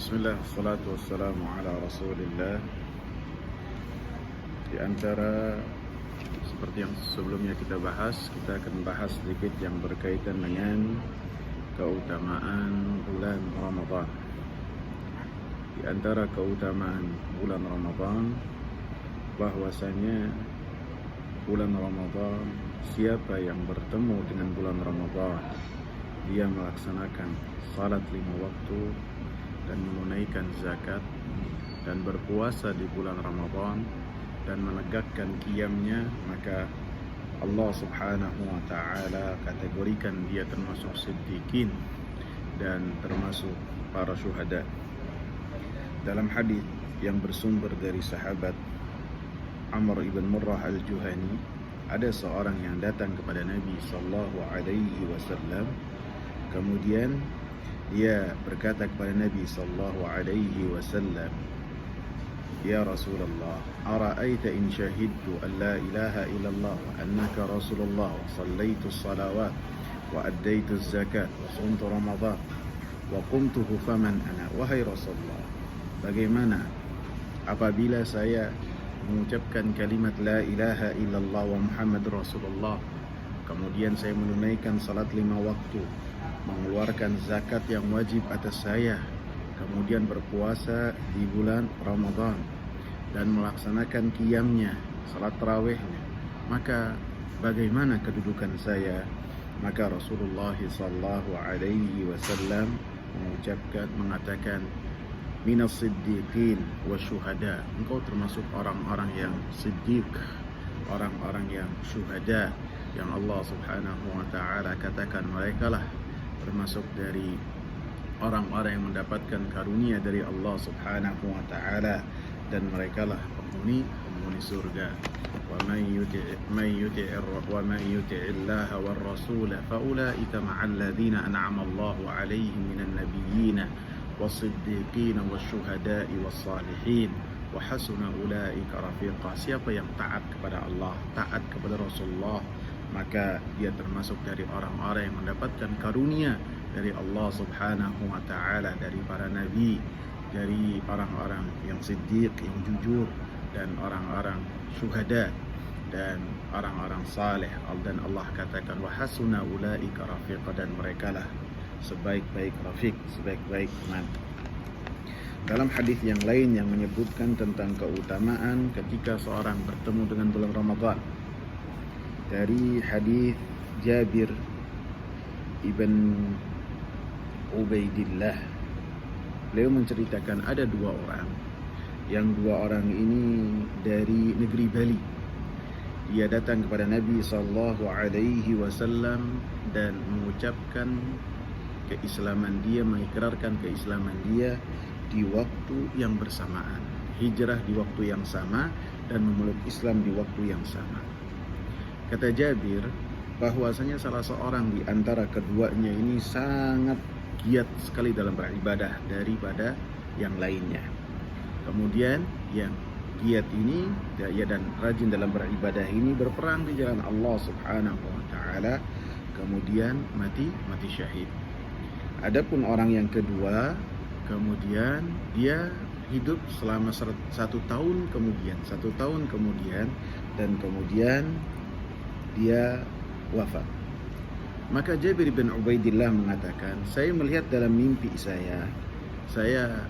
Bismillah, salatu wassalamu ala rasulillah. Di antara seperti yang sebelumnya kita bahas, kita akan bahas sedikit yang berkaitan dengan keutamaan bulan Ramadan. Di antara keutamaan bulan Ramadan, bahwasanya bulan Ramadan, siapa yang bertemu dengan bulan Ramadan, dia melaksanakan salat 5 waktu dan menunaikan zakat dan berpuasa di bulan Ramadan dan menegakkan qiyamnya, maka Allah Subhanahu wa taala kategorikan dia termasuk siddiqin dan termasuk para syuhada. Dalam hadis yang bersumber dari sahabat Amr ibn Murrah al-Juhani, ada seorang yang datang kepada Nabi sallallahu alaihi wasallam. Kemudian dia berkata kepada Nabi sallallahu alaihi wasallam, "Ya Rasulullah, ara'aita in syahidtu an la ilaha illallah wa annaka Rasulullah wa sallaitu salawat wa addaitu zakat wa sumtu Ramadan wa qumtuhu faman ana?" Wahai Rasulullah, bagaimana apabila saya mengucapkan kalimat la ilaha illallah wa Muhammad Rasulullah, kemudian saya menunaikan salat 5 waktu, mengeluarkan zakat yang wajib atas saya, kemudian berpuasa di bulan Ramadan dan melaksanakan qiyamnya, salat tarawihnya, maka bagaimana kedudukan saya? Maka Rasulullah sallallahu alaihi wasallam mengatakan, minas siddiqin wa syuhada, engkau termasuk orang-orang yang siddiq, orang-orang yang syuhada, yang Allah Subhanahu wa taala katakan mereka lah termasuk dari orang-orang yang mendapatkan karunia dari Allah Subhanahu wa taala, dan mereka lah penghuni surga. Wa man yuti'illah war rasul fa ulaika ma'al ladzina an'ama Allahu 'alaihim minan nabiyyin was-siddiqin wasyuhada'i was-salihin wa hasuna ulaika rafiqa. Siapa yang taat kepada Allah, taat kepada Rasulullah, maka dia termasuk dari orang-orang yang mendapatkan karunia dari Allah Subhanahu wa taala, dari para nabi, dari orang-orang yang siddiq, yang jujur, dan orang-orang syuhada, dan orang-orang saleh. Dan Allah katakan wa hasuna ulaika rafiqa, dan merekalah sebaik-baik rafiq, sebaik-baik teman. Dalam hadis yang lain yang menyebutkan tentang keutamaan ketika seorang bertemu dengan bulan Ramadan, dari hadis Jabir ibn Ubaidillah, beliau menceritakan ada 2 orang, yang 2 orang ini dari negeri Bali. Dia datang kepada Nabi sallallahu alaihi wasallam dan mengucapkan keislaman dia, mengikrarkan keislaman dia di waktu yang bersamaan, hijrah di waktu yang sama, dan memeluk Islam di waktu yang sama. Kata Jabir bahwasanya salah seorang di antara keduanya ini sangat giat sekali dalam beribadah daripada yang lainnya. Kemudian yang giat ini dan rajin dalam beribadah ini berperang di jalan Allah Subhanahu wa taala, kemudian mati syahid. Adapun orang yang kedua, kemudian dia hidup selama 1 tahun kemudian, dan kemudian dia wafat. Maka Jabir bin Ubaidillah mengatakan, saya melihat dalam mimpi saya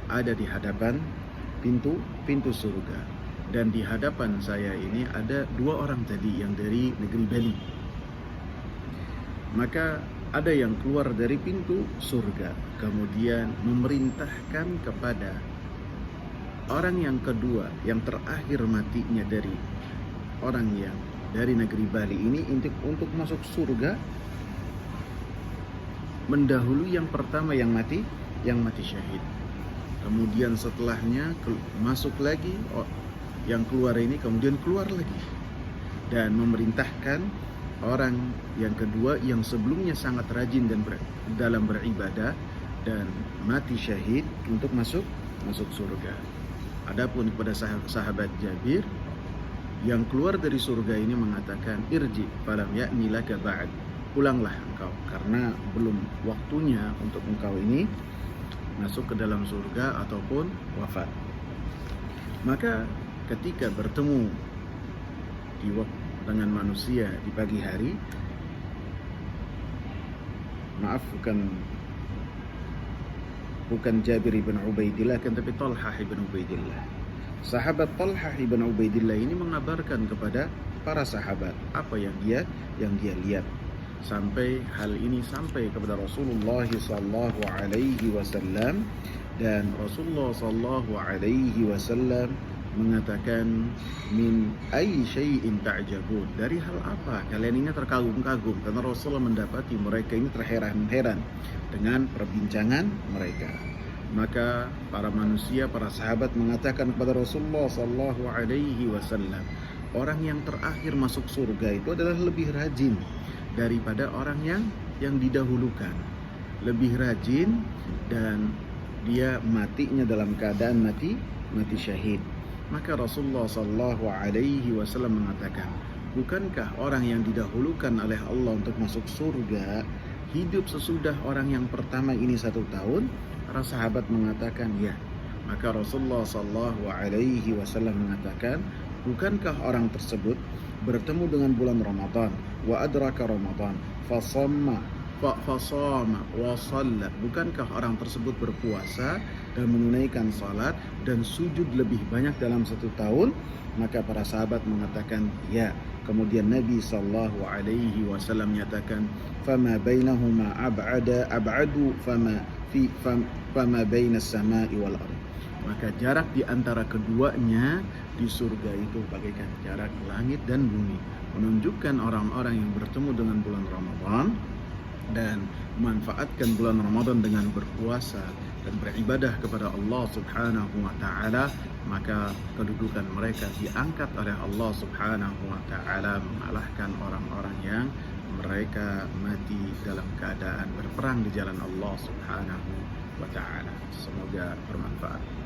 ada di hadapan pintu surga, dan di hadapan saya ini ada 2 orang tadi yang dari negeri Bali. Maka ada yang keluar dari pintu surga, kemudian memerintahkan kepada orang yang kedua, yang terakhir matinya dari orang yang dari negeri Bali ini, untuk masuk surga mendahului yang pertama yang mati syahid. Kemudian setelahnya masuk lagi yang keluar ini, kemudian keluar lagi, dan memerintahkan orang yang kedua yang sebelumnya sangat rajin dan dalam beribadah dan mati syahid untuk masuk surga. Adapun kepada sahabat Jabir, yang keluar dari surga ini mengatakan, irji falam ya'ni laka ba'd, pulanglah engkau karena belum waktunya untuk engkau ini masuk ke dalam surga ataupun wafat. Maka ketika bertemu dengan manusia di pagi hari, maaf, bukan Jabir ibn Ubaidillah, kan, tapi Talhah ibn Ubaidillah. Sahabat Talhah ibn Ubaidillah ini mengabarkan kepada para sahabat apa yang dia lihat, sampai hal ini sampai kepada Rasulullah sallallahu alaihi wasallam, dan Rasulullah sallallahu alaihi wasallam mengatakan, min ay syai'in ta'jabun, dari hal apa kalian ini terkagum-kagum? Karena Rasulullah mendapati mereka ini terheran-heran dengan perbincangan mereka. Maka para manusia, para sahabat mengatakan kepada Rasulullah sallallahu alaihi wasallam, orang yang terakhir masuk surga itu adalah lebih rajin daripada orang yang didahulukan. Lebih rajin, dan dia matinya dalam keadaan mati syahid. Maka Rasulullah sallallahu alaihi wasallam mengatakan, bukankah orang yang didahulukan oleh Allah untuk masuk surga hidup sesudah orang yang pertama ini 1 tahun? Para sahabat mengatakan ya. Maka Rasulullah sallallahu alaihi wasallam mengatakan, bukankah orang tersebut bertemu dengan bulan Ramadan, wa adraka Ramadan, fasama wa shalla, bukankah orang tersebut berpuasa dan menunaikan salat dan sujud lebih banyak dalam 1 tahun? Maka para sahabat mengatakan ya. Kemudian Nabi sallallahu alaihi wasallam menyatakan, fama bainahuma ab'adu fama bainas sama'i wal ardh. Maka jarak di antara keduanya di surga itu bagaikan jarak langit dan bumi, menunjukkan orang-orang yang bertemu dengan bulan Ramadan dan memanfaatkan bulan Ramadan dengan berpuasa dan beribadah kepada Allah Subhanahu wa taala, maka kedudukan mereka diangkat oleh Allah Subhanahu wa taala, mengalahkan orang-orang yang mereka mati dalam keadaan berperang di jalan Allah Subhanahu wa taala. Semoga bermanfaat.